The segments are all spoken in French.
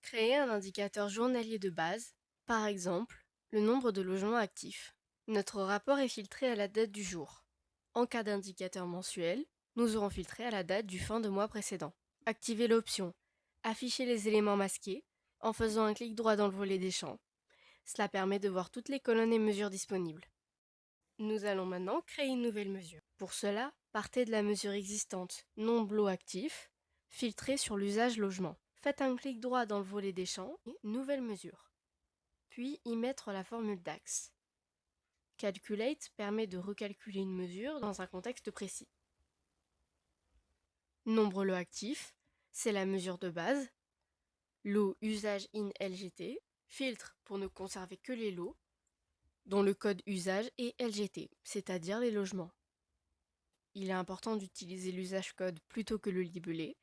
Créer un indicateur journalier de base, par exemple, le nombre de logements actifs. Notre rapport est filtré à la date du jour. En cas d'indicateur mensuel, nous aurons filtré à la date du fin de mois précédent. Activez l'option Afficher les éléments masqués en faisant un clic droit dans le volet des champs. Cela permet de voir toutes les colonnes et mesures disponibles. Nous allons maintenant créer une nouvelle mesure. Pour cela, partez de la mesure existante, nombre lots actifs, filtrez sur l'usage logement. Faites un clic droit dans le volet des champs et Nouvelle mesure. Puis y mettre la formule DAX. Calculate permet de recalculer une mesure dans un contexte précis. Nombre lot actif, c'est la mesure de base. Lot usage in LGT, filtre pour ne conserver que les lots, dont le code usage est LGT, c'est-à-dire les logements. Il est important d'utiliser l'usage code plutôt que le libellé,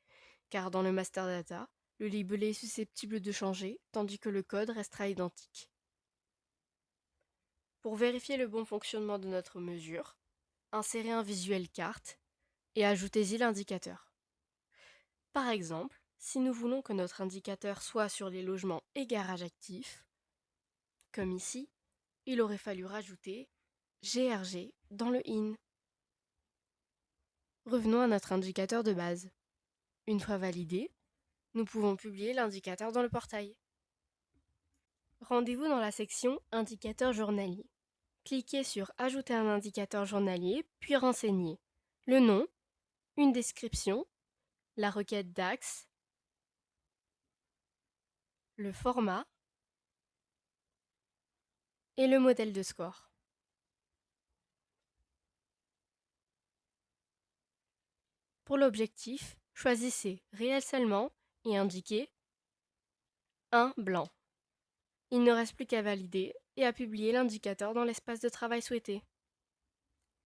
car dans le master data, le libellé est susceptible de changer, tandis que le code restera identique. Pour vérifier le bon fonctionnement de notre mesure, insérez un visuel carte et ajoutez-y l'indicateur. Par exemple, si nous voulons que notre indicateur soit sur les logements et garages actifs, comme ici, il aurait fallu rajouter GRG dans le IN. Revenons à notre indicateur de base. Une fois validé, nous pouvons publier l'indicateur dans le portail. Rendez-vous dans la section Indicateur journalier. Cliquez sur Ajouter un indicateur journalier, puis Renseigner. Le nom, une description, la requête DAX, le format et le modèle de score. Pour l'objectif, choisissez Réel seulement et indiquez 1 blanc. Il ne reste plus qu'à valider et à publier l'indicateur dans l'espace de travail souhaité.